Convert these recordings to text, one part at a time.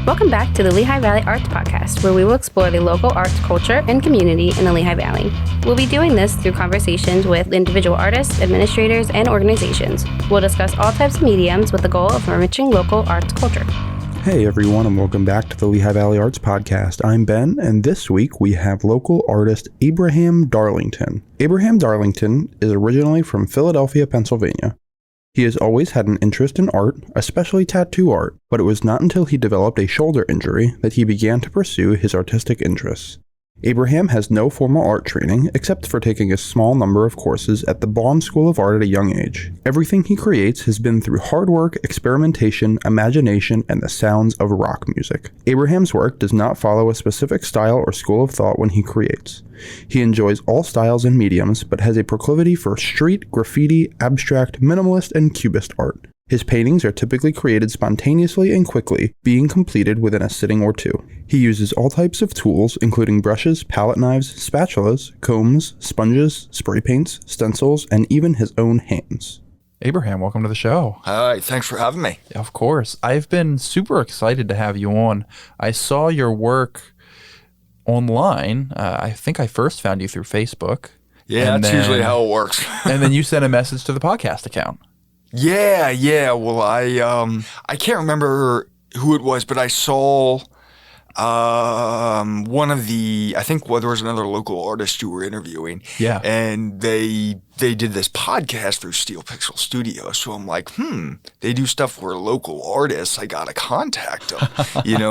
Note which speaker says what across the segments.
Speaker 1: Welcome back to the Lehigh Valley Arts Podcast, where we will explore the local arts culture and community in the Lehigh Valley. We'll be doing this through conversations with individual artists, administrators, and organizations. We'll discuss all types of mediums with the goal of enriching local arts culture.
Speaker 2: Hey everyone, and welcome back to the Lehigh Valley Arts Podcast. I'm Ben, and this week we have local artist Abraham Darlington. Abraham Darlington is originally from Philadelphia, Pennsylvania. He has always had an interest in art, especially tattoo art, but it was not until he developed a shoulder injury that he began to pursue his artistic interests. Abraham has no formal art training, except for taking a small number of courses at the Baum School of Art at a young age. Everything he creates has been through hard work, experimentation, imagination, and the sounds of rock music. Abraham's work does not follow a specific style or school of thought when he creates. He enjoys all styles and mediums, but has a proclivity for street, graffiti, abstract, minimalist, and cubist art. His paintings are typically created spontaneously and quickly, being completed within a sitting or two. He uses all types of tools, including brushes, palette knives, spatulas, combs, sponges, spray paints, stencils, and even his own hands.
Speaker 3: Abraham, welcome to the show.
Speaker 4: Hi, thanks for having me.
Speaker 3: Of course. I've been super excited to have you on. I saw your work online. I think I first found you through Facebook.
Speaker 4: Yeah, that's usually how it works.
Speaker 3: And then you sent a message to the podcast account.
Speaker 4: Yeah. Well, I can't remember who it was, but I saw one of the, I think there was another local artist you were interviewing.
Speaker 3: Yeah.
Speaker 4: And they did this podcast through Steel Pixel Studio. So I'm like, they do stuff for local artists. I got to contact them.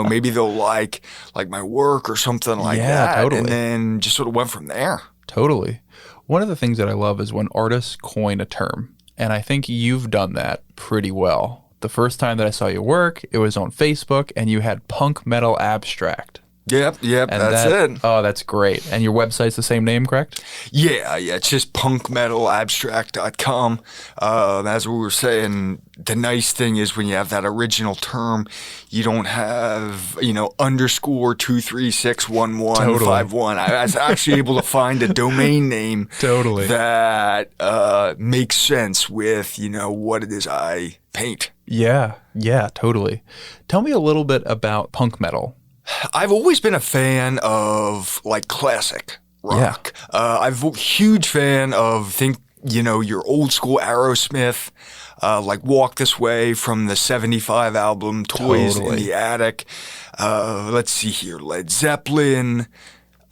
Speaker 4: Maybe they'll like my work or something like that.
Speaker 3: Yeah, totally.
Speaker 4: And then just sort of went from there.
Speaker 3: Totally. One of the things that I love is when artists coin a term. And I think you've done that pretty well. The first time that I saw your work, it was on Facebook, and you had Punkmetal Abstract.
Speaker 4: Yep, and that's it.
Speaker 3: Oh, that's great. And your website's the same name, correct?
Speaker 4: Yeah, it's just punkmetalabstract.com. As we were saying, the nice thing is when you have that original term, you don't have, underscore 2361151. I was actually able to find a domain name
Speaker 3: Totally.
Speaker 4: that makes sense with, what it is I paint.
Speaker 3: Yeah, totally. Tell me a little bit about Punkmetal.
Speaker 4: I've always been a fan of classic rock. Yeah. I'm a huge fan of your old school Aerosmith, Walk This Way from the 75 album, Toys in the Attic. Let's see here, Led Zeppelin.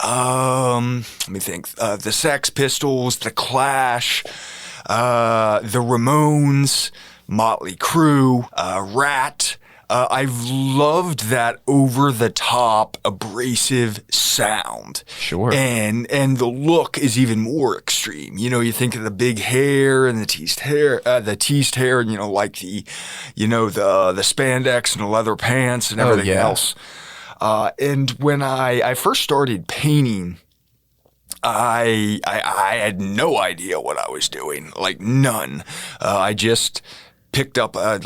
Speaker 4: Let me think. The Sex Pistols, The Clash, the Ramones, Motley Crue, Rat. I've loved that over-the-top, abrasive sound.
Speaker 3: Sure.
Speaker 4: And the look is even more extreme. You think of the big hair and the teased hair, and the spandex and the leather pants and everything else. And when I first started painting, I had no idea what I was doing, none. I just picked up a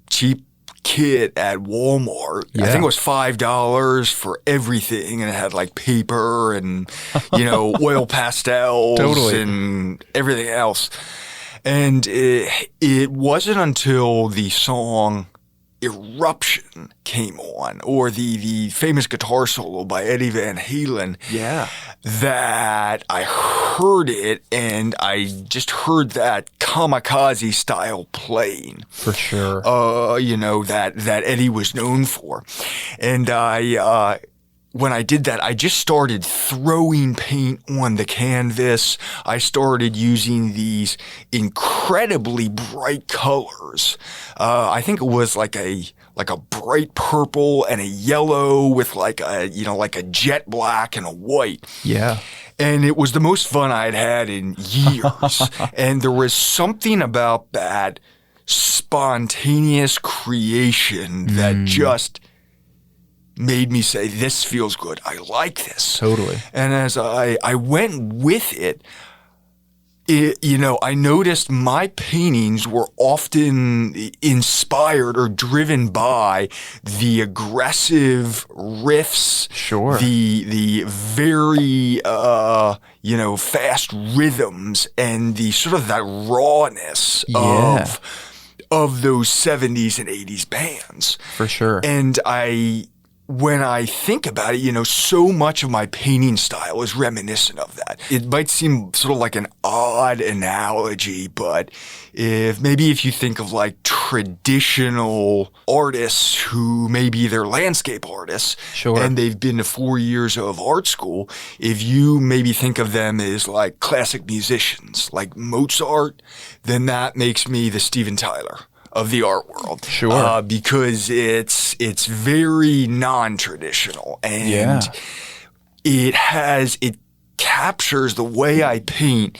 Speaker 4: cheap kit at Walmart.
Speaker 3: Yeah.
Speaker 4: I think it was $5 for everything, and it had paper and oil pastels and everything else. And it wasn't until the song Eruption came on, or the famous guitar solo by Eddie Van Halen, that I heard it, and I just heard that kamikaze style playing.
Speaker 3: For sure.
Speaker 4: That Eddie was known for. And when I did that, I just started throwing paint on the canvas. I started using these incredibly bright colors. I think it was like a bright purple and a yellow with a jet black and a white.
Speaker 3: Yeah.
Speaker 4: And it was the most fun I'd had in years. And there was something about that spontaneous creation that just made me say, this feels good. I like this.
Speaker 3: Totally.
Speaker 4: And as I went with it, I noticed my paintings were often inspired or driven by the aggressive riffs, the very, fast rhythms, and the sort of that rawness of those 70s and 80s bands.
Speaker 3: For sure.
Speaker 4: And when I think about it, so much of my painting style is reminiscent of that. It might seem sort of like an odd analogy, but if you think of like traditional artists who maybe they're landscape artists,
Speaker 3: Sure.
Speaker 4: and they've been to 4 years of art school, if you maybe think of them as like classic musicians, like Mozart, then that makes me the Steven Tyler of the art world.
Speaker 3: Sure.
Speaker 4: Because it's very non-traditional, and it captures the way I paint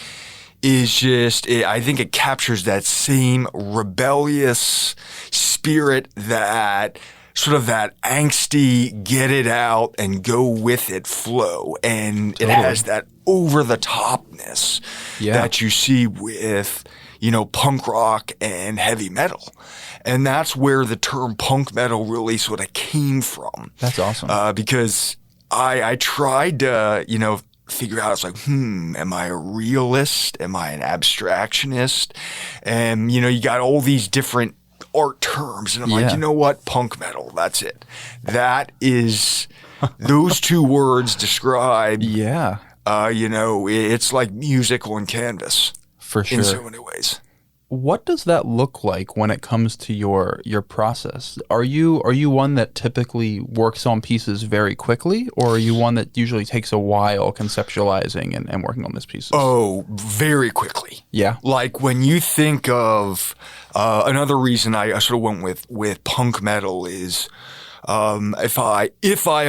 Speaker 4: is just, I think it captures that same rebellious spirit, that sort of that angsty, get it out and go with it flow. And
Speaker 3: Totally.
Speaker 4: It has that over-the-topness that you see with punk rock and heavy metal. And that's where the term punk metal really sort of came from.
Speaker 3: That's awesome.
Speaker 4: Because I tried to, figure out, it's like, am I a realist? Am I an abstractionist? And, you got all these different art terms. And I'm like, you know what? Punk metal, that's it. That is, those two words describe, it's like music on canvas.
Speaker 3: For sure.
Speaker 4: In so many ways.
Speaker 3: What does that look like when it comes to your process? Are you one that typically works on pieces very quickly, or are you one that usually takes a while conceptualizing and working on these pieces?
Speaker 4: Oh, very quickly.
Speaker 3: Yeah.
Speaker 4: Like when you think of another reason I sort of went with punk metal is if I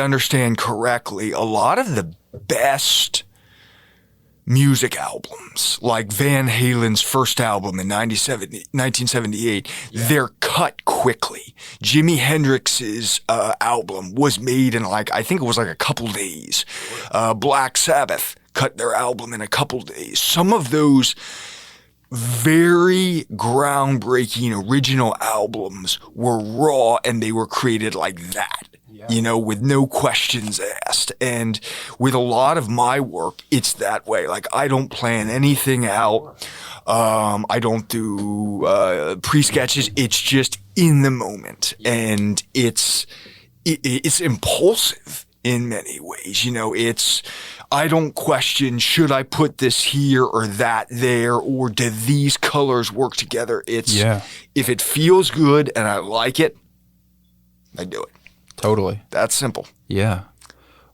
Speaker 4: understand correctly, a lot of the best music albums, like Van Halen's first album in 1978, they're cut quickly. Jimi Hendrix's album was made in I think it was like a couple days. Black Sabbath cut their album in a couple days. Some of those very groundbreaking original albums were raw, and they were created like that. With no questions asked. And with a lot of my work, it's that way. Like, I don't plan anything out. I don't do pre-sketches. It's just in the moment. And it's impulsive in many ways. I don't question, should I put this here or that there, or do these colors work together? If it feels good and I like it, I do it.
Speaker 3: Totally.
Speaker 4: That's simple.
Speaker 3: Yeah.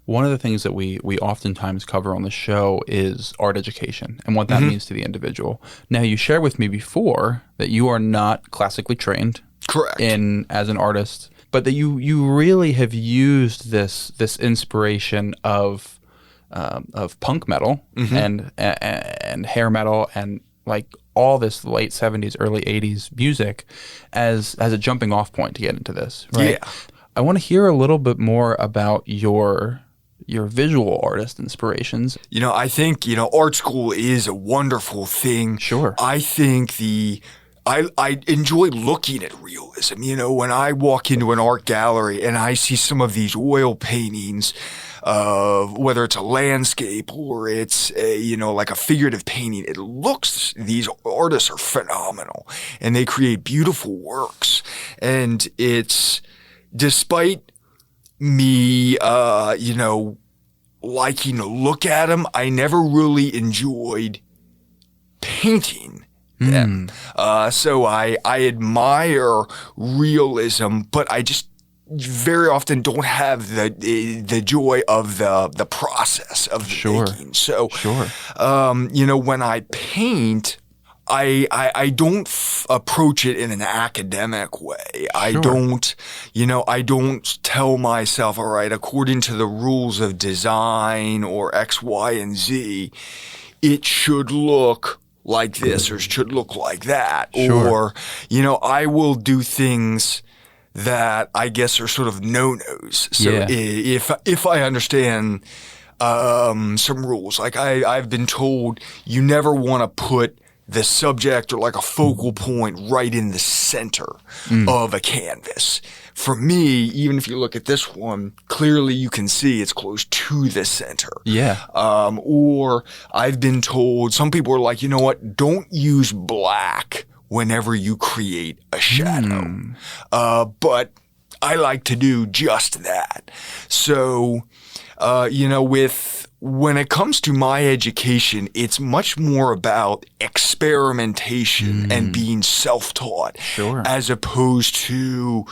Speaker 3: One of the things that we oftentimes cover on the show is art education and what that means to the individual. Now, you shared with me before that you are not classically trained.
Speaker 4: Correct.
Speaker 3: As an artist, but that you really have used this inspiration of punk metal and hair metal and like all this late 70s, early 80s music as a jumping off point to get into this, right?
Speaker 4: Yeah.
Speaker 3: I want to hear a little bit more about your visual artist inspirations.
Speaker 4: I think, art school is a wonderful thing.
Speaker 3: Sure.
Speaker 4: I think I enjoy looking at realism. When I walk into an art gallery and I see some of these oil paintings, whether it's a landscape or it's like a figurative painting, these artists are phenomenal and they create beautiful works. And it's, despite me, liking to look at them, I never really enjoyed painting them. So I admire realism, but I just very often don't have the joy of the process of the making. So, when I paint, I don't approach it in an academic way. I don't tell myself, all right, according to the rules of design or X, Y, and Z, it should look like this or should look like that. Or, I will do things that I guess are sort of no-nos. So if I understand some rules, like I've been told you never want to put the subject or like a focal point right in the center of a canvas. For me, even if you look at this one, clearly you can see it's close to the center.
Speaker 3: Yeah.
Speaker 4: Or I've been told, some people are like, you know what, don't use black whenever you create a shadow. But I like to do just that. So, when it comes to my education, it's much more about experimentation and being self-taught, as opposed to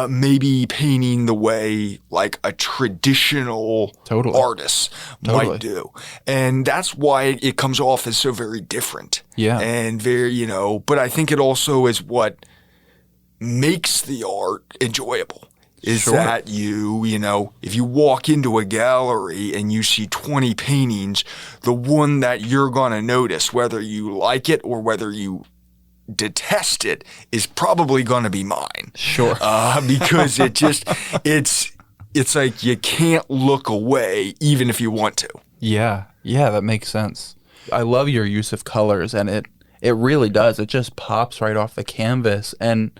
Speaker 4: maybe painting the way like a traditional artist might do. And that's why it comes off as so very different.
Speaker 3: Yeah.
Speaker 4: And very, but I think it also is what makes the art enjoyable. Is that if you walk into a gallery and you see 20 paintings, the one that you're going to notice, whether you like it or whether you detest it, is probably going to be mine.
Speaker 3: Sure.
Speaker 4: Because it's like you can't look away even if you want to.
Speaker 3: Yeah. Yeah, that makes sense. I love your use of colors, and it really does. It just pops right off the canvas. And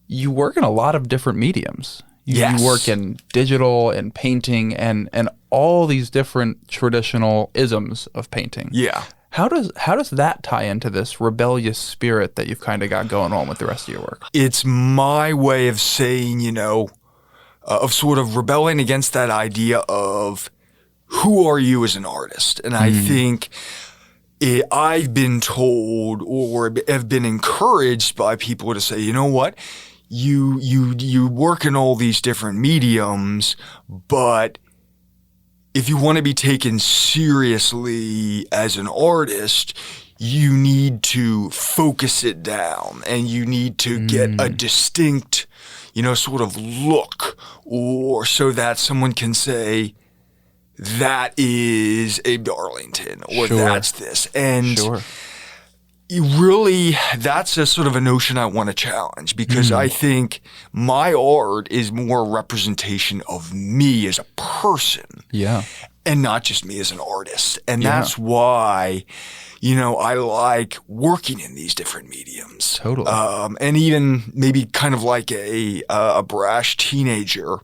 Speaker 3: you work in a lot of different mediums. You work in digital and painting and all these different traditional isms of painting.
Speaker 4: Yeah.
Speaker 3: How does that tie into this rebellious spirit that you've kind of got going on with the rest of your work?
Speaker 4: It's my way of saying, of sort of rebelling against that idea of who are you as an artist? And I think I've been told or have been encouraged by people to say, you know what? You work in all these different mediums, but if you want to be taken seriously as an artist, you need to focus it down and you need to get a distinct, sort of look, or so that someone can say, that is a Darlington, or that's this. And really, that's a sort of a notion I want to challenge, because I think my art is more a representation of me as a person.
Speaker 3: Yeah.
Speaker 4: And not just me as an artist. And that's why, I like working in these different mediums.
Speaker 3: Totally.
Speaker 4: And even maybe kind of like a brash teenager,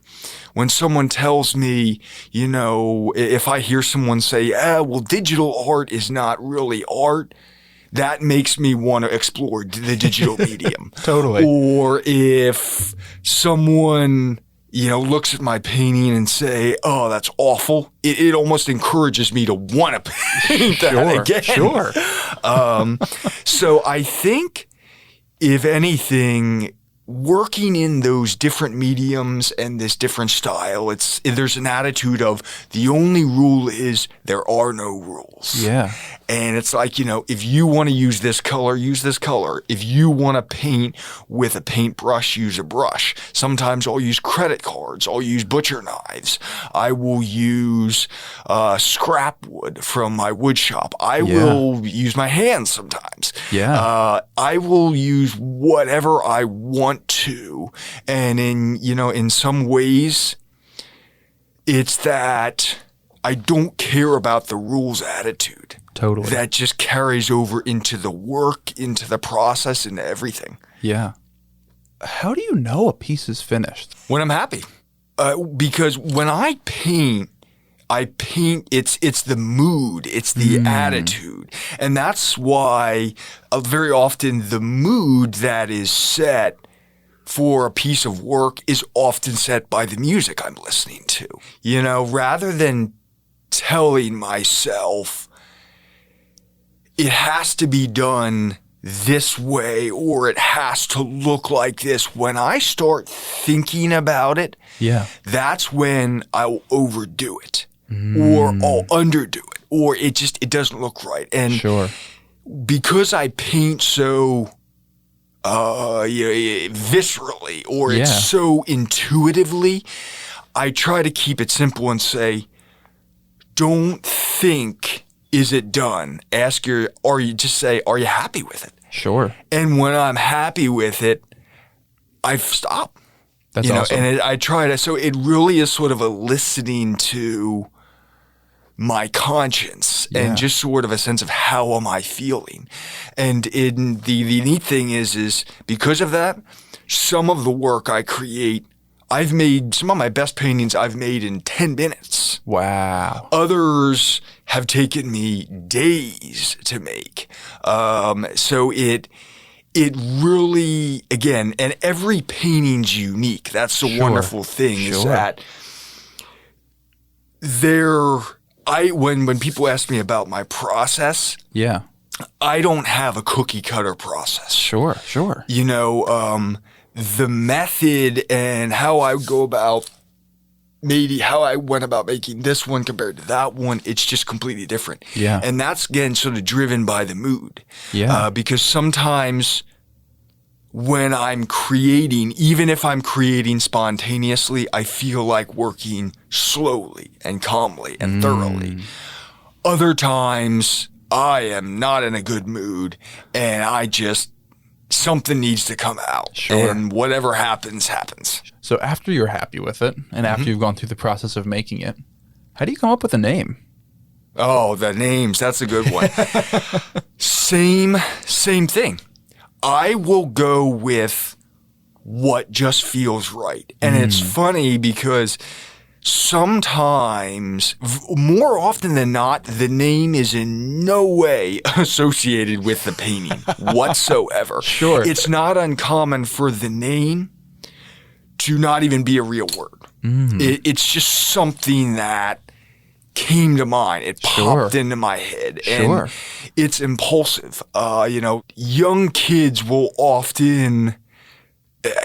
Speaker 4: when someone tells me, if I hear someone say, well, digital art is not really art, that makes me want to explore the digital medium.
Speaker 3: Totally.
Speaker 4: Or if someone, looks at my painting and say, oh, that's awful, it almost encourages me to want to paint that again.
Speaker 3: Sure.
Speaker 4: So I think, if anything, working in those different mediums and this different style, there's an attitude of the only rule is there are no rules.
Speaker 3: Yeah.
Speaker 4: And it's like, if you want to use this color, use this color. If you want to paint with a paintbrush, use a brush. Sometimes I'll use credit cards. I'll use butcher knives. I will use scrap wood from my wood shop. I will use my hands sometimes.
Speaker 3: Yeah.
Speaker 4: I will use whatever I want to. And in some ways, it's that I don't care about the rules attitude.
Speaker 3: Totally.
Speaker 4: That just carries over into the work, into the process, into everything.
Speaker 3: Yeah. How do you know a piece is finished?
Speaker 4: When I'm happy. Because when I paint, it's the mood, it's the attitude. And that's why very often the mood that is set for a piece of work is often set by the music I'm listening to. Rather than telling myself it has to be done this way or it has to look like this, when I start thinking about it, that's when I'll overdo it or I'll underdo it, or it doesn't look right. And because I paint so viscerally, or it's so intuitively, I try to keep it simple and say, don't think, is it done? Are you happy with it?
Speaker 3: Sure.
Speaker 4: And when I'm happy with it, I stop.
Speaker 3: That's awesome.
Speaker 4: And I try to, so it really is sort of a listening to my conscience and just sort of a sense of how am I feeling. And the neat thing is because of that, some of the work I create, I've made some of my best paintings I've made in 10 minutes.
Speaker 3: Wow.
Speaker 4: Others have taken me days to make. So it really, again, and every painting's unique. That's the wonderful thing is that when people ask me about my process, I don't have a cookie cutter process.
Speaker 3: Sure.
Speaker 4: You know, the method and how I go about maybe how I went about making this one compared to that one, it's just completely different.
Speaker 3: Yeah.
Speaker 4: And that's, again, sort of driven by the mood.
Speaker 3: Yeah.
Speaker 4: Because sometimes when I'm creating, even if I'm creating spontaneously, I feel like working slowly and calmly and thoroughly. Other times, I am not in a good mood and something needs to come out.
Speaker 3: Sure.
Speaker 4: And whatever happens, happens.
Speaker 3: So after you're happy with it, and after you've gone through the process of making it, how do you come up with a name?
Speaker 4: Oh, the names. That's a good one. Same thing. I will go with what just feels right. And it's funny because sometimes, more often than not, the name is in no way associated with the painting whatsoever.
Speaker 3: Sure.
Speaker 4: It's not uncommon for the name to not even be a real word. It's just something that came to mind. It popped into my head. And it's impulsive. Young kids will often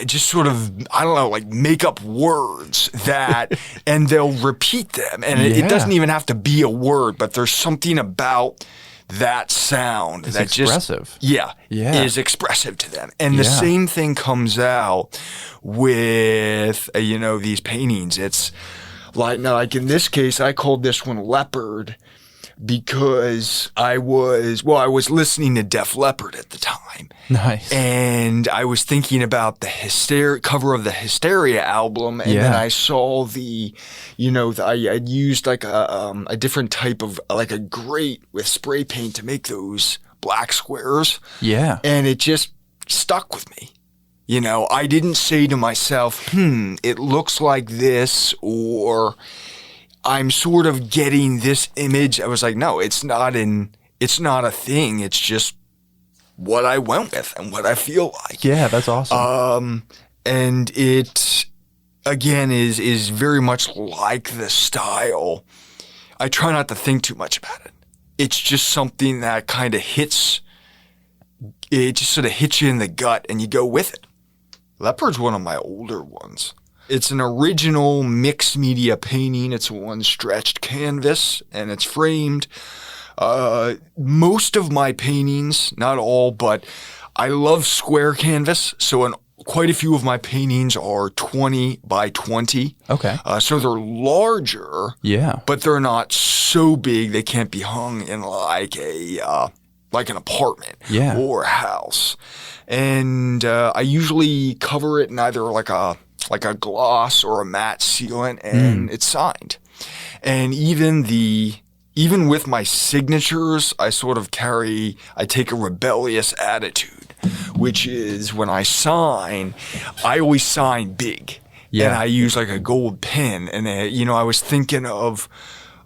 Speaker 4: just sort of, I don't know, like make up words that, and they'll repeat them. And it doesn't even have to be a word, but there's something about that sound
Speaker 3: it's
Speaker 4: that
Speaker 3: expressive.
Speaker 4: Is expressive to them. And the same thing comes out with, these paintings. It's like in this case, I called this one Leopard because I was listening to Def Leppard at the time.
Speaker 3: Nice.
Speaker 4: And I was thinking about the cover of the Hysteria album, and then I saw I used like a different type of, like a grate with spray paint to make those black squares.
Speaker 3: Yeah.
Speaker 4: And it just stuck with me. I didn't say to myself, it looks like this, or I'm sort of getting this image. I was like, no, it's not a thing. It's just what I went with and what I feel like.
Speaker 3: Yeah, that's awesome.
Speaker 4: And it, again, is very much like the style. I try not to think too much about it. It's just something that kind of it just sort of hits you in the gut and you go with it. Leopard's one of my older ones. It's an original mixed media painting. It's one stretched canvas, and it's framed. Most of my paintings, not all, but I love square canvas. So quite a few of my paintings are 20 by 20.
Speaker 3: Okay.
Speaker 4: So they're larger.
Speaker 3: Yeah.
Speaker 4: But they're not so big they can't be hung in like an apartment or a house. And I usually cover it in either like a gloss or a matte sealant, and it's signed. And even with my signatures, I take a rebellious attitude, which is when I sign, I always sign big. Yeah. And I use like a gold pen. And, I was thinking of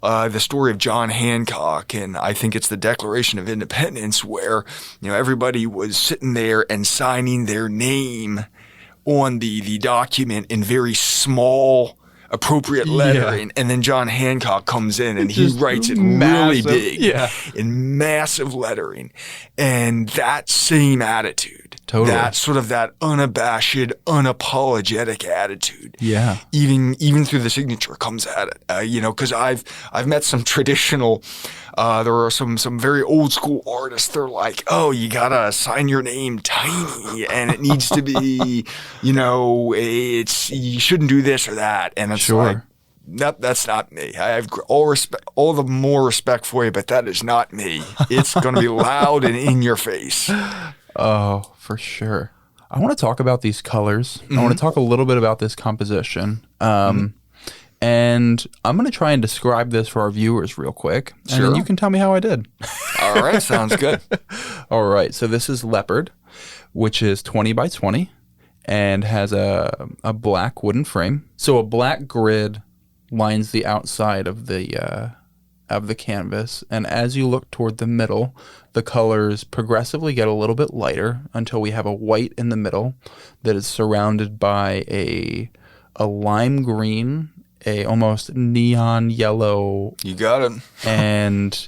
Speaker 4: the story of John Hancock, and I think it's the Declaration of Independence, where, everybody was sitting there and signing their name on the document in very small, appropriate lettering, and then John Hancock comes in and he writes it really big in massive lettering. And that same attitude, that sort of that unabashed, unapologetic attitude, even through the signature comes at it. Because I've met some traditional. There are some very old school artists. They're like, oh, you gotta sign your name tiny, and it needs to be, you shouldn't do this or that. And it's like, that's not me. I have all the more respect for you, but that is not me. It's going to be loud and in your face.
Speaker 3: Oh, for sure. I want to talk about these colors. I want to talk a little bit about this composition. And I'm going to try and describe this for our viewers real quick. And then you can tell me how I did.
Speaker 4: All right. Sounds good.
Speaker 3: All right. So this is Leopard, which is 20 by 20 and has a black wooden frame. So a black grid lines the outside of the of the canvas, and as you look toward the middle, the colors progressively get a little bit lighter until we have a white in the middle that is surrounded by a lime green, a almost neon yellow.
Speaker 4: You got it.
Speaker 3: And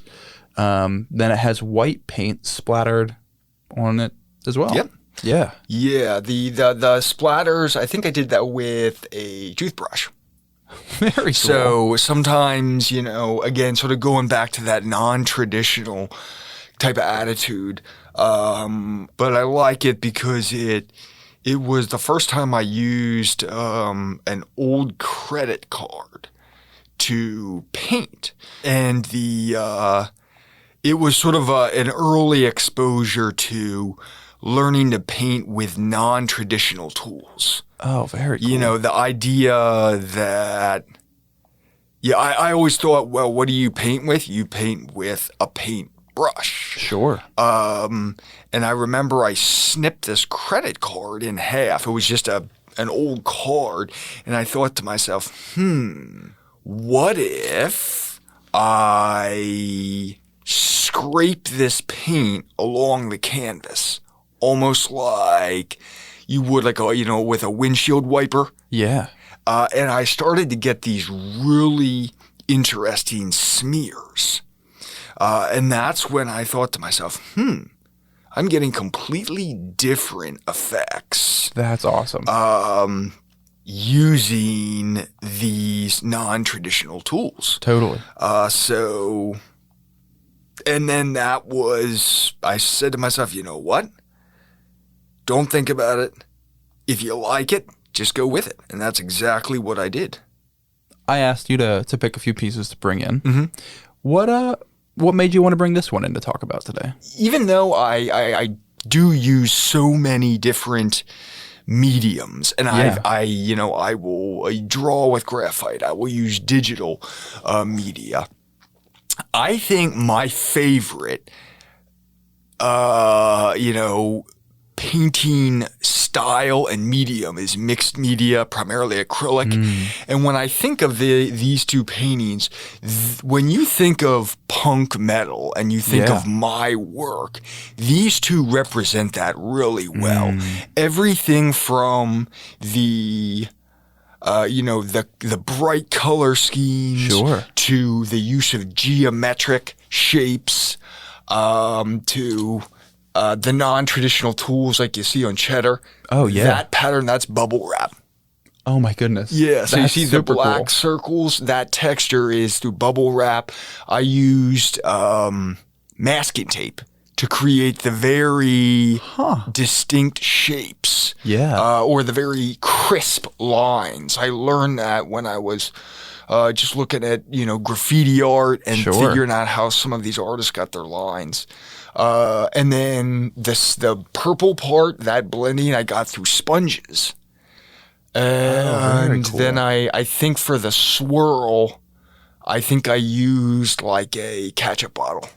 Speaker 3: then it has white paint splattered on it as well.
Speaker 4: Yep.
Speaker 3: Yeah.
Speaker 4: Yeah, the splatters, I think I did that with a toothbrush.
Speaker 3: Very cool.
Speaker 4: So sometimes, again, sort of going back to that non-traditional type of attitude. But I like it because it was the first time I used an old credit card to paint. And it was sort of an early exposure to learning to paint with non-traditional tools.
Speaker 3: Oh, very cool.
Speaker 4: The idea that, I always thought, well, what do you paint with? You paint with a paintbrush.
Speaker 3: Sure.
Speaker 4: And I remember I snipped this credit card in half. It was just an old card. And I thought to myself, what if I scrape this paint along the canvas? Almost like you would with a windshield wiper.
Speaker 3: Yeah.
Speaker 4: And I started to get these really interesting smears. And that's when I thought to myself, I'm getting completely different effects.
Speaker 3: That's awesome.
Speaker 4: Using these non-traditional tools.
Speaker 3: Totally.
Speaker 4: And then I said to myself, you know what? Don't think about it. If you like it, just go with it. And that's exactly what I did.
Speaker 3: I asked you to pick a few pieces to bring in.
Speaker 4: Mm-hmm.
Speaker 3: What made you want to bring this one in to talk about today?
Speaker 4: Even though I do use so many different mediums, and I will draw with graphite. I will use digital media. I think my favorite, painting style and medium is mixed media, primarily acrylic. And when I think of these two paintings, when you think of Punkmetal and you think of my work, these two represent that really well. Everything from the bright color schemes to the use of geometric shapes, to the non-traditional tools like you see on Cheddar.
Speaker 3: Oh, yeah.
Speaker 4: That pattern, that's bubble wrap.
Speaker 3: Oh, my goodness.
Speaker 4: Yeah, so
Speaker 3: that's
Speaker 4: you see the black
Speaker 3: cool.
Speaker 4: circles, that texture is through bubble wrap. I used masking tape to create the very distinct shapes.
Speaker 3: Yeah.
Speaker 4: Or the very crisp lines. I learned that when I was just looking at, graffiti art and figuring out how some of these artists got their lines. And then the purple part, that blending, I got through sponges. And then I think for the swirl, I think I used like a ketchup bottle.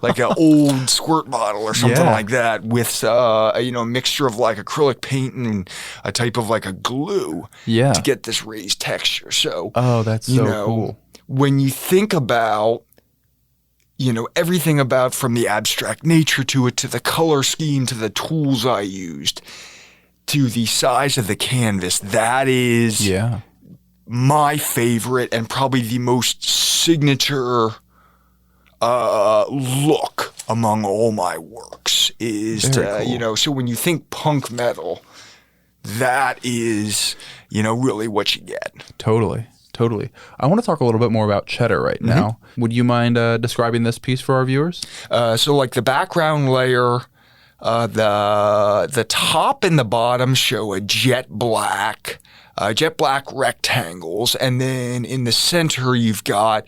Speaker 4: Like an old squirt bottle or something like that with, a mixture of like acrylic paint and a type of like a glue to get this raised texture. So,
Speaker 3: that's so cool.
Speaker 4: When you think about, everything about from the abstract nature to it, to the color scheme, to the tools I used, to the size of the canvas, that is my favorite and probably the most signature look among all my works is to, so when you think Punkmetal, that is, really what you get.
Speaker 3: Totally. I want to talk a little bit more about Cheddar right now. Would you mind describing this piece for our viewers?
Speaker 4: So like the background layer, the top and the bottom show a jet black rectangles. And then in the center, you've got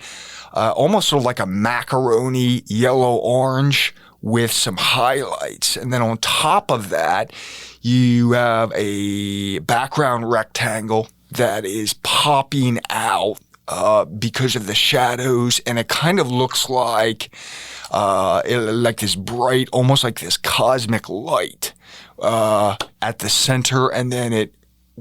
Speaker 4: almost sort of like a macaroni yellow-orange with some highlights. And then on top of that, you have a background rectangle that is popping out because of the shadows. And it kind of looks like this bright, almost like this cosmic light at the center. And then it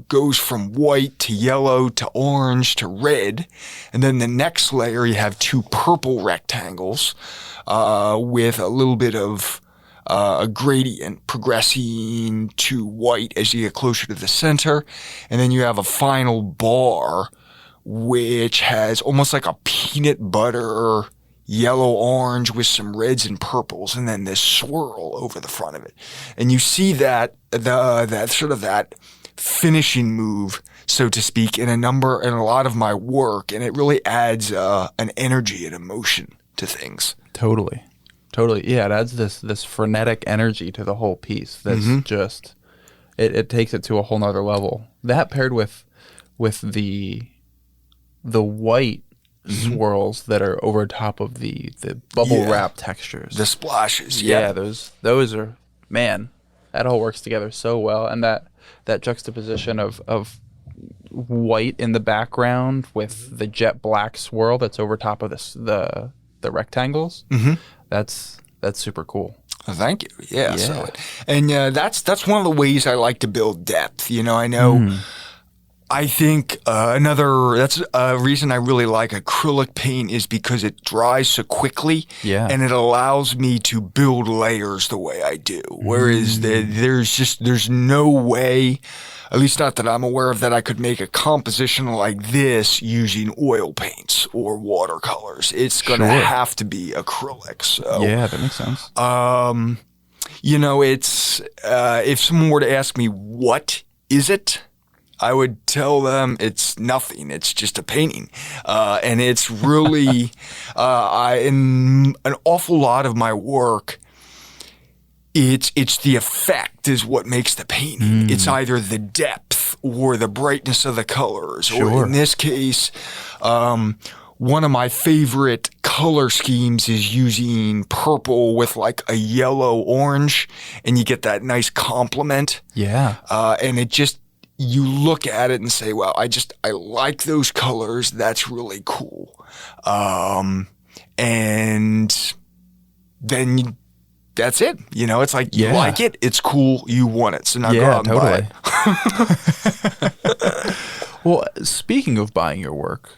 Speaker 4: goes from white to yellow to orange to red. And then the next layer, you have 2 purple rectangles with a little bit of a gradient progressing to white as you get closer to the center. And then you have a final bar, which has almost like a peanut butter yellow-orange with some reds and purples, and then this swirl over the front of it. And you see that that finishing move, so to speak, in a lot of my work, and it really adds an energy and emotion to things.
Speaker 3: Totally. Yeah, it adds this frenetic energy to the whole piece. That's just it takes it to a whole nother level. That paired with the white swirls that are over top of the bubble wrap textures,
Speaker 4: the splashes.
Speaker 3: Yeah, those are, man, that all works together so well. And that juxtaposition of white in the background with the jet black swirl that's over top of the rectangles. That's super cool.
Speaker 4: Thank you. Yeah. So, and that's one of the ways I like to build depth. I know. I think that's a reason I really like acrylic paint is because it dries so quickly, and it allows me to build layers the way I do. Whereas there's no way, at least not that I'm aware of, that I could make a composition like this using oil paints or watercolors. It's going to have to be acrylic. So
Speaker 3: yeah, that makes sense.
Speaker 4: It's if someone were to ask me what is it, I would tell them it's nothing. It's just a painting. And it's really, in an awful lot of my work, it's the effect is what makes the painting. It's either the depth or the brightness of the colors. Or in this case, one of my favorite color schemes is using purple with like a yellow orange, and you get that nice complement.
Speaker 3: Yeah.
Speaker 4: And it just, you look at it and say, wow, I like those colors. That's really cool. And then that's it. It's like, you like it. It's cool. You want it. So now go out and buy it.
Speaker 3: Well, speaking of buying your work,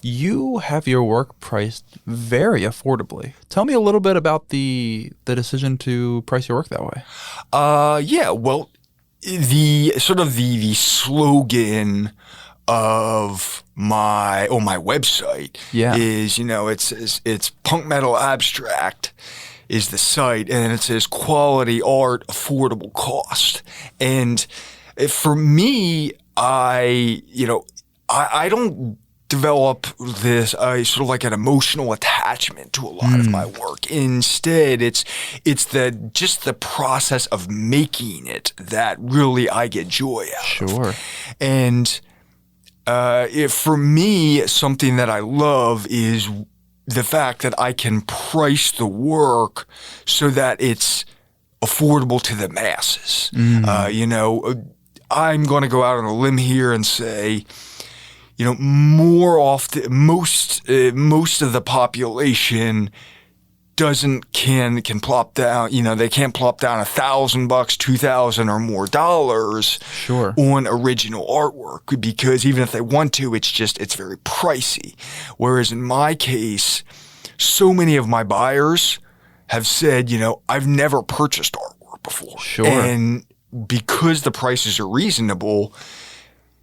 Speaker 3: you have your work priced very affordably. Tell me a little bit about the decision to price your work that way.
Speaker 4: Well, the slogan of my website is, it's Punkmetal Abstract is the site, and it says quality art, affordable cost. And for me, I don't develop this sort of like an emotional attachment to a lot of my work. Instead, it's the process of making it that really I get joy out of. And for me, something that I love is the fact that I can price the work so that it's affordable to the masses. I'm going to go out on a limb here and say, more often, most of the population can plop down, they can't plop down $1,000, $2,000 or more dollars on original artwork, because even if they want to, it's very pricey. Whereas in my case, so many of my buyers have said, I've never purchased artwork before. And because the prices are reasonable,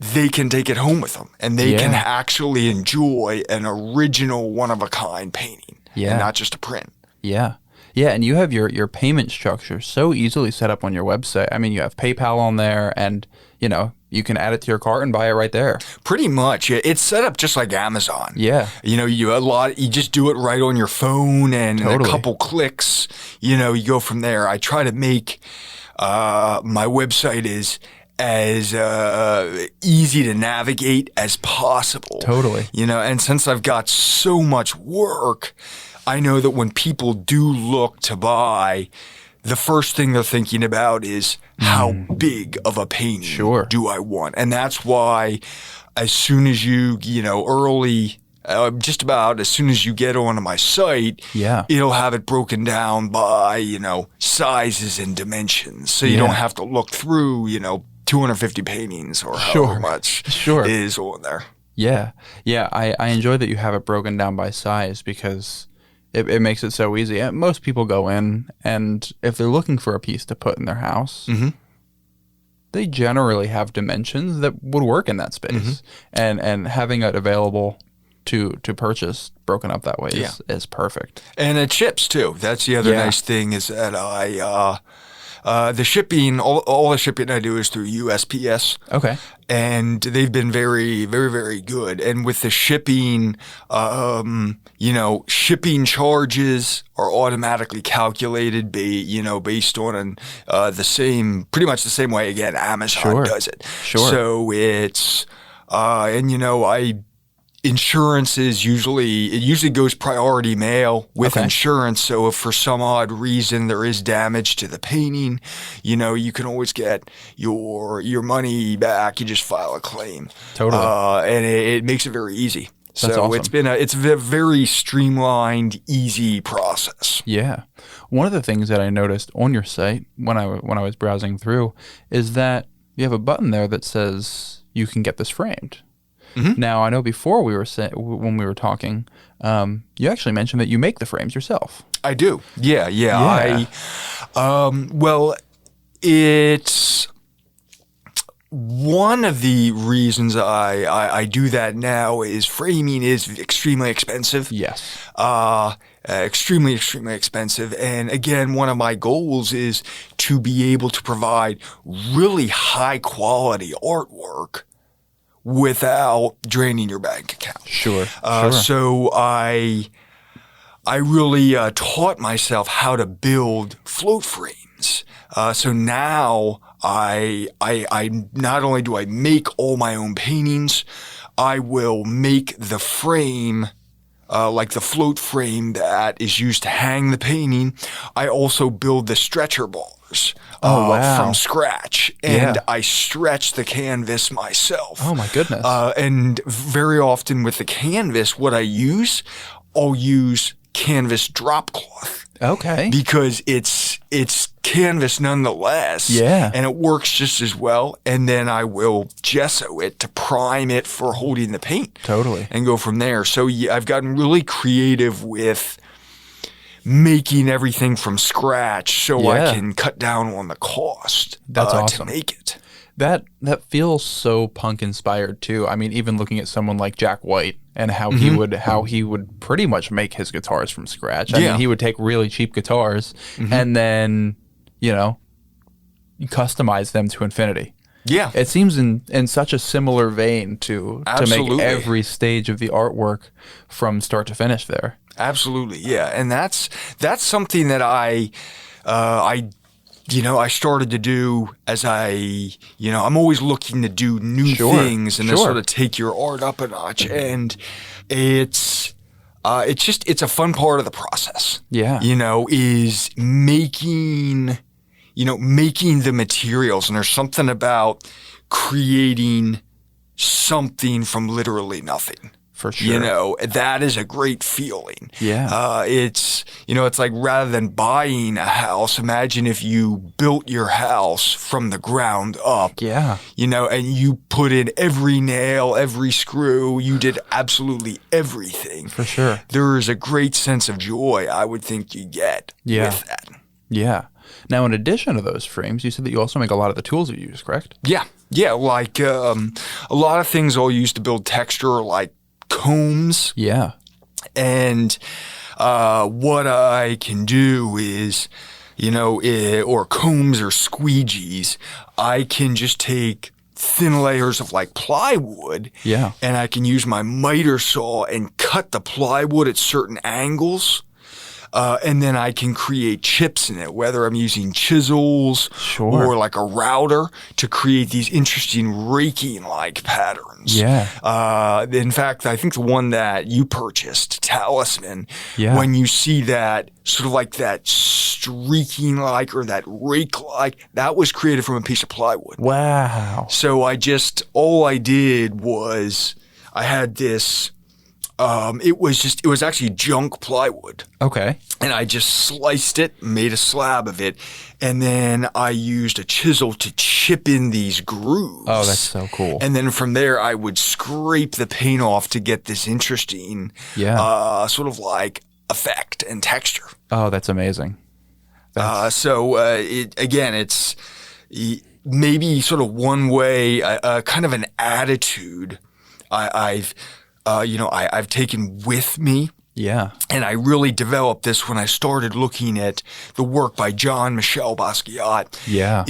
Speaker 4: they can take it home with them, and they can actually enjoy an original, one-of-a-kind painting, and not just a print.
Speaker 3: Yeah, and you have your payment structure so easily set up on your website. I mean, you have PayPal on there, and you can add it to your cart and buy it right there.
Speaker 4: Pretty much, it's set up just like Amazon.
Speaker 3: Yeah,
Speaker 4: you just do it right on your phone, and in a couple clicks, you go from there. I try to make my website as easy to navigate as possible.
Speaker 3: Totally.
Speaker 4: And since I've got so much work, I know that when people do look to buy, the first thing they're thinking about is how big of a painting do I want? And that's why as soon as just about as soon as you get onto my site, it'll have it broken down by, sizes and dimensions. So you don't have to look through, 250 paintings or however much is on there.
Speaker 3: Yeah. Yeah. I enjoy that you have it broken down by size because it makes it so easy. And most people go in, and if they're looking for a piece to put in their house, they generally have dimensions that would work in that space. And having it available to purchase broken up that way is perfect.
Speaker 4: And it ships too. That's the other nice thing is that the shipping, all the shipping I do is through USPS.
Speaker 3: Okay.
Speaker 4: And they've been very, very, very good. And with the shipping, shipping charges are automatically calculated, based on pretty much the same way, again, Amazon does it. So it's, insurance is usually goes priority mail with insurance. So if for some odd reason there is damage to the painting, you can always get your money back. You just file a claim.
Speaker 3: Totally.
Speaker 4: And it makes it very easy.
Speaker 3: That's awesome.
Speaker 4: It's a very streamlined, easy process.
Speaker 3: Yeah. One of the things that I noticed on your site when I was browsing through is that you have a button there that says you can get this framed. Now, I know before when we were talking, you actually mentioned that you make the frames yourself.
Speaker 4: I do. Yeah. It's one of the reasons I do that now is framing is extremely expensive.
Speaker 3: Yes.
Speaker 4: Extremely, extremely expensive. And again, one of my goals is to be able to provide really high quality artwork without draining your bank account.
Speaker 3: Sure.
Speaker 4: So I really taught myself how to build float frames. So now I not only do I make all my own paintings, I will make the frame, like the float frame that is used to hang the painting. I also build the stretcher bars. From scratch, and I stretch the canvas myself.
Speaker 3: Oh my goodness!
Speaker 4: And very often with the canvas, what I'll use canvas drop cloth.
Speaker 3: Okay.
Speaker 4: Because it's canvas nonetheless.
Speaker 3: Yeah.
Speaker 4: And it works just as well. And then I will gesso it to prime it for holding the paint.
Speaker 3: Totally.
Speaker 4: And go from there. So I've gotten really creative with making everything from scratch so I can cut down on the cost.
Speaker 3: That's awesome.
Speaker 4: To make it.
Speaker 3: That feels so punk inspired too. I mean, even looking at someone like Jack White and how he would pretty much make his guitars from scratch. I mean, he would take really cheap guitars and then, customize them to infinity.
Speaker 4: Yeah.
Speaker 3: It seems in such a similar vein to make every stage of the artwork from start to finish there.
Speaker 4: Absolutely, yeah, and that's something that I started to do as I'm always looking to do new things and to sort of take your art up a notch, and it's a fun part of the process.
Speaker 3: Yeah,
Speaker 4: is making the materials, and there's something about creating something from literally nothing.
Speaker 3: For sure.
Speaker 4: That is a great feeling.
Speaker 3: Yeah.
Speaker 4: It's like rather than buying a house, imagine if you built your house from the ground up.
Speaker 3: Yeah.
Speaker 4: And you put in every nail, every screw, you did absolutely everything.
Speaker 3: For sure.
Speaker 4: There is a great sense of joy I would think you get with that.
Speaker 3: Yeah. Now, in addition to those frames, you said that you also make a lot of the tools you use, correct?
Speaker 4: Yeah. Yeah, like a lot of things I'll use to build texture, like combs.
Speaker 3: Yeah.
Speaker 4: And what I can do is, or combs or squeegees, I can just take thin layers of like plywood.
Speaker 3: Yeah.
Speaker 4: And I can use my miter saw and cut the plywood at certain angles. And then I can create chips in it, whether I'm using chisels or like a router to create these interesting raking-like patterns.
Speaker 3: Yeah.
Speaker 4: In fact, I think the one that you purchased, Talisman, when you see that sort of like that streaking-like or that rake-like, that was created from a piece of plywood.
Speaker 3: Wow.
Speaker 4: So all I did was I had this It was actually junk plywood.
Speaker 3: Okay.
Speaker 4: And I just sliced it, made a slab of it, and then I used a chisel to chip in these grooves.
Speaker 3: Oh, that's so cool.
Speaker 4: And then from there, I would scrape the paint off to get this interesting, sort of like effect and texture.
Speaker 3: Oh, that's amazing.
Speaker 4: It's maybe sort of one way, kind of an attitude I've taken with me.
Speaker 3: Yeah.
Speaker 4: And I really developed this when I started looking at the work by Jean-Michel Basquiat.
Speaker 3: Yeah.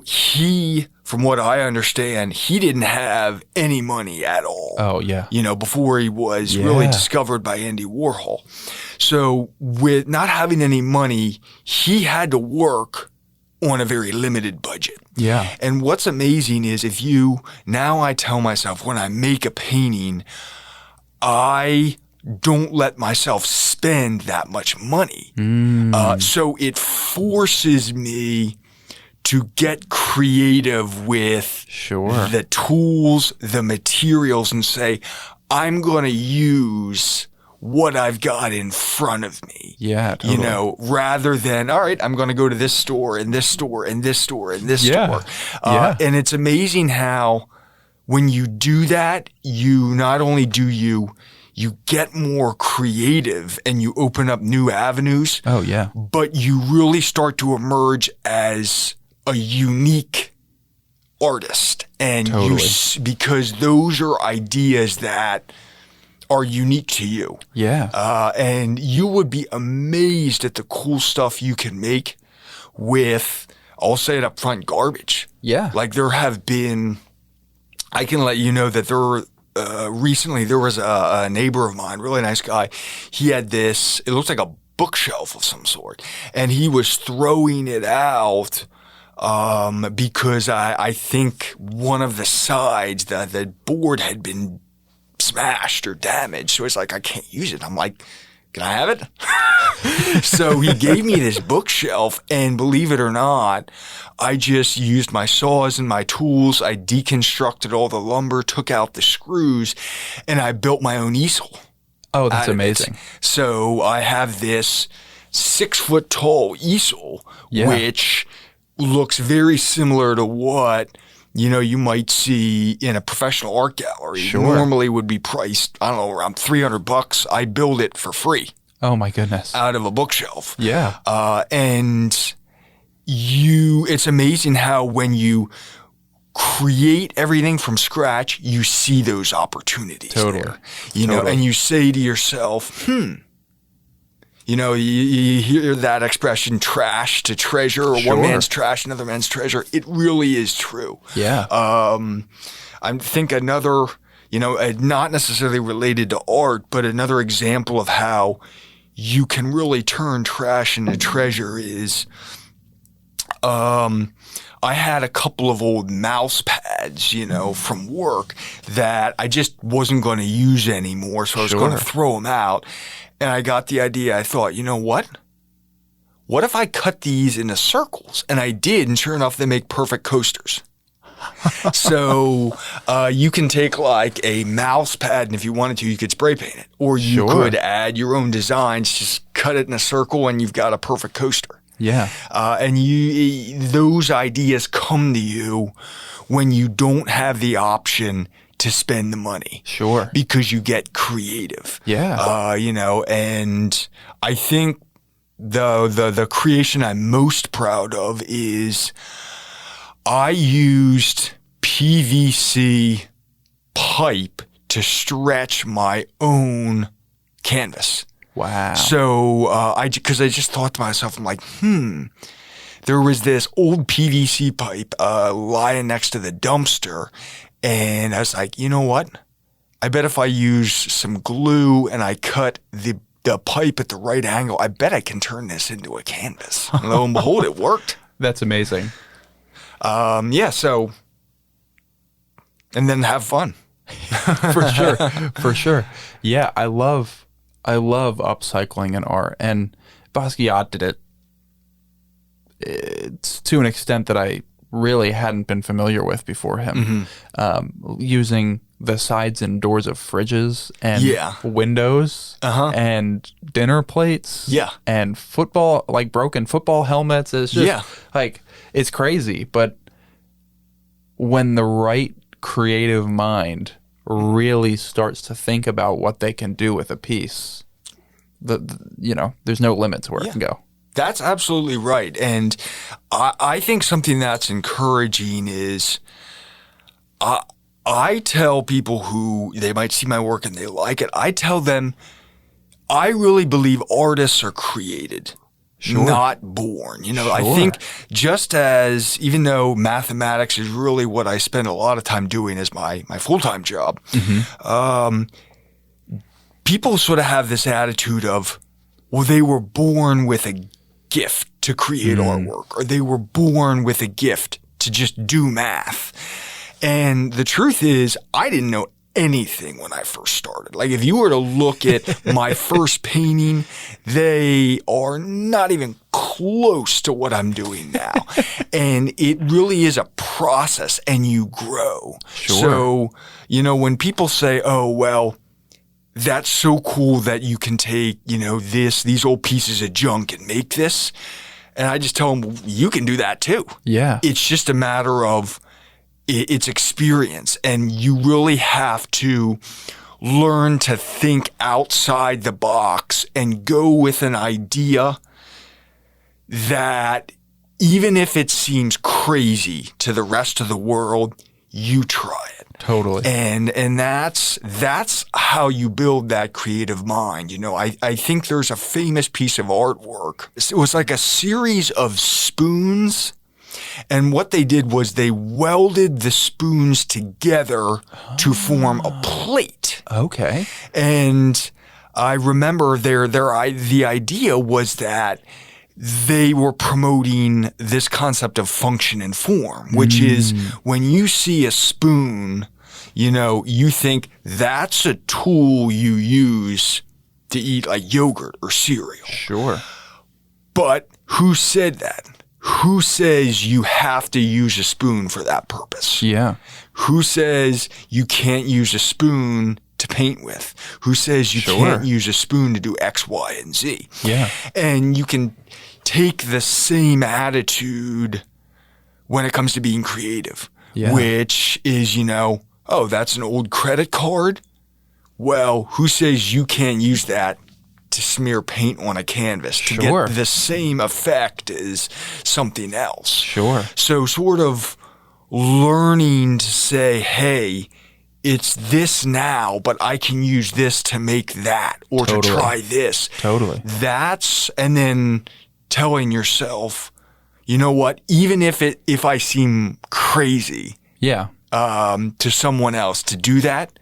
Speaker 4: He, from what I understand, he didn't have any money at all.
Speaker 3: Oh, yeah.
Speaker 4: Before he was really discovered by Andy Warhol. So with not having any money, he had to work on a very limited budget.
Speaker 3: Yeah.
Speaker 4: And what's amazing is now I tell myself when I make a painting, I don't let myself spend that much money. So it forces me to get creative with the tools, the materials, and say, I'm going to use what I've got in front of me.
Speaker 3: Yeah, totally.
Speaker 4: Rather than, all right, I'm going to go to this store and this store and this store and this store. And it's amazing how when you do that, you not only do you get more creative and you open up new avenues.
Speaker 3: Oh, yeah.
Speaker 4: But you really start to emerge as a unique artist. And because those are ideas that are unique to you.
Speaker 3: Yeah.
Speaker 4: And you would be amazed at the cool stuff you can make with, I'll say it up front, garbage.
Speaker 3: Yeah.
Speaker 4: Like I can let you know that recently there was a neighbor of mine, really nice guy. He had this, it looks like a bookshelf of some sort, and he was throwing it out because I think one of the sides, the board had been smashed or damaged. So it's like, I can't use it. I'm like, can I have it? So he gave me this bookshelf, and believe it or not, I just used my saws and my tools. I deconstructed all the lumber, took out the screws, and I built my own easel.
Speaker 3: Oh, that's amazing.
Speaker 4: So I have this 6-foot tall easel, which looks very similar to what you might see in a professional art gallery. Normally would be priced, I don't know, around $300. I build it for free.
Speaker 3: Oh my goodness.
Speaker 4: Out of a bookshelf.
Speaker 3: Yeah.
Speaker 4: And it's amazing how when you create everything from scratch, you see those opportunities there. And you say to yourself, you hear that expression, trash to treasure, or one man's trash, another man's treasure. It really is true.
Speaker 3: Yeah.
Speaker 4: I think another, not necessarily related to art, but another example of how you can really turn trash into treasure is, I had a couple of old mouse pads, from work that I just wasn't going to use anymore. So I was going to throw them out. And I got the idea. I thought, you know what? What if I cut these into circles? And I did. And sure enough, they make perfect coasters. So you can take like a mouse pad, and if you wanted to, you could spray paint it. Or you could add your own designs, just cut it in a circle, and you've got a perfect coaster.
Speaker 3: Yeah.
Speaker 4: And those ideas come to you when you don't have the option to spend the money.
Speaker 3: Sure.
Speaker 4: Because you get creative.
Speaker 3: Yeah.
Speaker 4: And I think the creation I'm most proud of is I used PVC pipe to stretch my own canvas.
Speaker 3: Wow.
Speaker 4: So because I just thought to myself, I'm like, there was this old PVC pipe lying next to the dumpster, and I was like, you know what? I bet if I use some glue and I cut the pipe at the right angle, I bet I can turn this into a canvas. And lo and behold, it worked.
Speaker 3: That's amazing.
Speaker 4: So, and then have fun.
Speaker 3: For sure. Yeah, I love upcycling in art, and Basquiat did it to an extent that I really hadn't been familiar with before him. Using the sides and doors of fridges and
Speaker 4: Yeah.
Speaker 3: windows and dinner plates and football, like broken football helmets. It's just like, it's crazy. But when the right creative mind really starts to think about what they can do with a piece, there's no limit to where it can go.
Speaker 4: That's absolutely right. And I think something that's encouraging is I tell people who they might see my work and they like it, I tell them I really believe artists are created, not born. I think just as, even though mathematics is really what I spend a lot of time doing as my full-time job, people sort of have this attitude of, well, they were born with a gift to create artwork, or they were born with a gift to just do math. And the truth is, I didn't know anything when I first started. Like, if you were to look at my first painting, they are not even close to what I'm doing now. And it really is a process, and you grow. So, when people say, oh, well, that's so cool that you can take, these old pieces of junk and make this. And I just tell them, well, you can do that too. Yeah. It's just a matter of it's experience. And you really have to learn to think outside the box and go with an idea that even if it seems crazy to the rest of the world, you try it.
Speaker 3: Totally.
Speaker 4: And that's how you build that creative mind. I think there's a famous piece of artwork. It was like a series of spoons. And what they did was they welded the spoons together to form a plate.
Speaker 3: Okay.
Speaker 4: And I remember the idea was that they were promoting this concept of function and form, which is when you see a spoon, you think that's a tool you use to eat like yogurt or cereal.
Speaker 3: Sure.
Speaker 4: But who said that? Who says you have to use a spoon for that purpose?
Speaker 3: Yeah.
Speaker 4: Who says you can't use a spoon to paint with? Who says you can't use a spoon to do X, Y, and Z?
Speaker 3: Yeah.
Speaker 4: And you can take the same attitude when it comes to being creative, which is, oh, that's an old credit card? Well, who says you can't use that to smear paint on a canvas to get the same effect as something else?
Speaker 3: Sure.
Speaker 4: So sort of learning to say, hey, it's this now, but I can use this to make that, or to try this.
Speaker 3: Totally.
Speaker 4: And then telling yourself, you know what, even if I seem crazy to someone else to do that,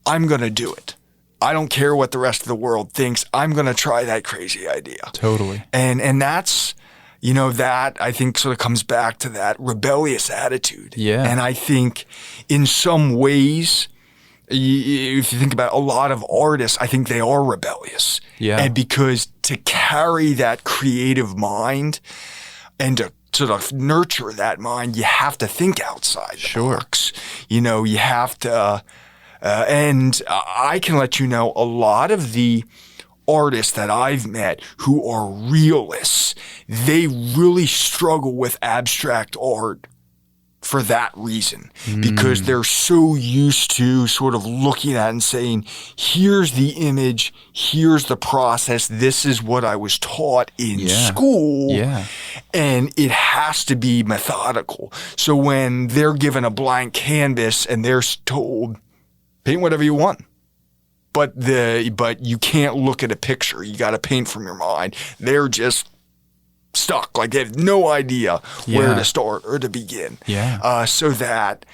Speaker 4: I'm going to do it. I don't care what the rest of the world thinks. I'm going to try that crazy idea.
Speaker 3: Totally.
Speaker 4: And that's, that I think sort of comes back to that rebellious attitude.
Speaker 3: Yeah.
Speaker 4: And I think in some ways, if you think about a lot of artists, I think they are rebellious.
Speaker 3: Yeah.
Speaker 4: And because to carry that creative mind and to sort of nurture that mind, you have to think outside the box. You have to, and I can let you know, a lot of the artists that I've met who are realists, they really struggle with abstract art for that reason, because they're so used to sort of looking at it and saying, here's the image, here's the process, this is what I was taught in school, and it has to be methodical. So when they're given a blank canvas and they're told, paint whatever you want, but you can't look at a picture, you got to paint from your mind, they're just stuck. Like, they have no idea where to start or to begin. So that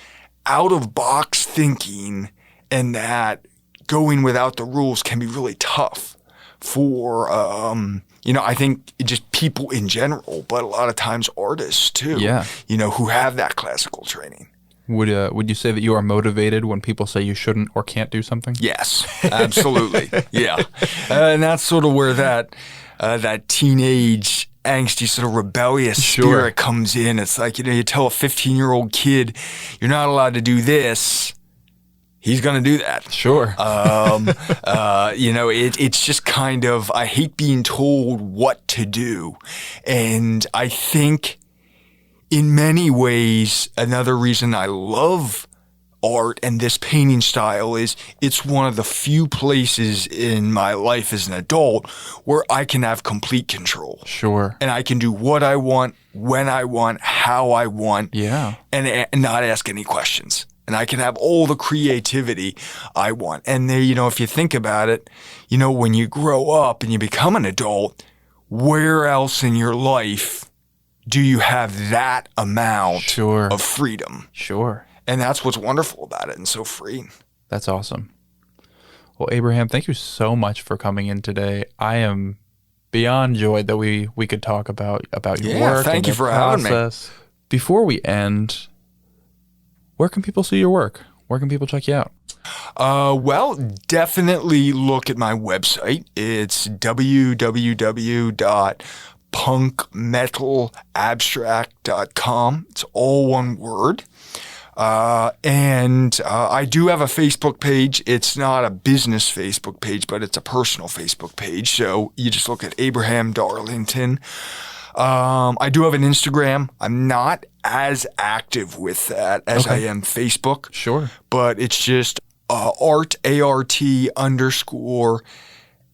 Speaker 4: out-of-box thinking and that going without the rules can be really tough for, I think just people in general, but a lot of times artists too, who have that classical training.
Speaker 3: Would you say that you are motivated when people say you shouldn't or can't do something?
Speaker 4: Yes, absolutely. And that's sort of where that teenage angsty sort of rebellious spirit comes in. It's like, you tell a 15-year-old kid, you're not allowed to do this, he's going to do that.
Speaker 3: Sure.
Speaker 4: It's just kind of, I hate being told what to do. And I think in many ways, another reason I love art and this painting style is it's one of the few places in my life as an adult where I can have complete control.
Speaker 3: Sure.
Speaker 4: And I can do what I want, when I want, how I want.
Speaker 3: Yeah.
Speaker 4: And not ask any questions. And I can have all the creativity I want. And there, if you think about it, when you grow up and you become an adult, where else in your life do you have that amount of freedom?
Speaker 3: Sure.
Speaker 4: And that's what's wonderful about it and so freeing.
Speaker 3: That's awesome. Well, Abraham, thank you so much for coming in today. I am beyond joyed that we could talk about your work.
Speaker 4: Thank you for having me.
Speaker 3: Before we end, where can people see your work? Where can people check you out?
Speaker 4: Well, definitely look at my website. It's www.punkmetalabstract.com. It's all one word. And I do have a Facebook page. It's not a business Facebook page, but it's a personal Facebook page. So you just look at Abraham Darlington. I do have an Instagram. I'm not as active with that as I am Facebook.
Speaker 3: Sure.
Speaker 4: But it's just art, ART_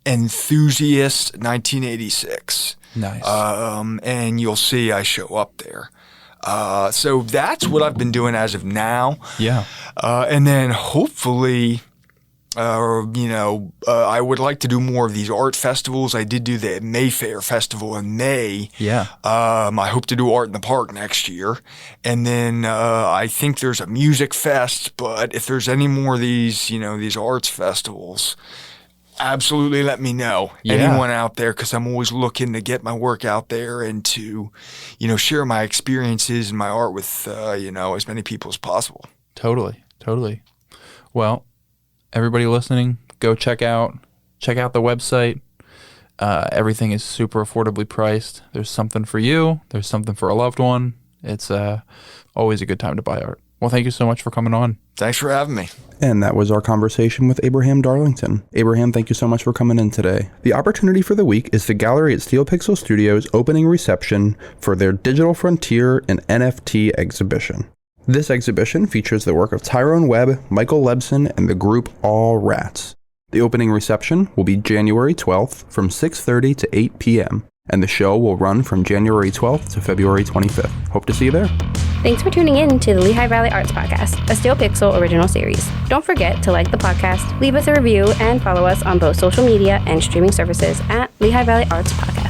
Speaker 4: enthusiast 1986.
Speaker 3: Nice.
Speaker 4: And you'll see I show up there. So that's what I've been doing as of now.
Speaker 3: Yeah.
Speaker 4: And then hopefully, I would like to do more of these art festivals. I did do the Mayfair Festival in May.
Speaker 3: Yeah.
Speaker 4: I hope to do Art in the Park next year. And then I think there's a music fest, but if there's any more of these, these arts festivals, absolutely let me know.
Speaker 3: Yeah.
Speaker 4: Anyone out there, because I'm always looking to get my work out there and to, share my experiences and my art with, as many people as possible.
Speaker 3: Totally. Well, everybody listening, go check out the website. Everything is super affordably priced. There's something for you. There's something for a loved one. It's always a good time to buy art. Well, thank you so much for coming on.
Speaker 4: Thanks for having me.
Speaker 2: And that was our conversation with Abraham Darlington. Abraham, thank you so much for coming in today. The opportunity for the week is the gallery at Steel Pixel Studios opening reception for their Digital Frontier and NFT exhibition. This exhibition features the work of Tyrone Webb, Michael Lebson, and the group All Rats. The opening reception will be January 12th from 6:30 to 8 p.m., and the show will run from January 12th to February 25th. Hope to see you there.
Speaker 1: Thanks for tuning in to the Lehigh Valley Arts Podcast, a Steel Pixel original series. Don't forget to like the podcast, leave us a review, and follow us on both social media and streaming services at Lehigh Valley Arts Podcast.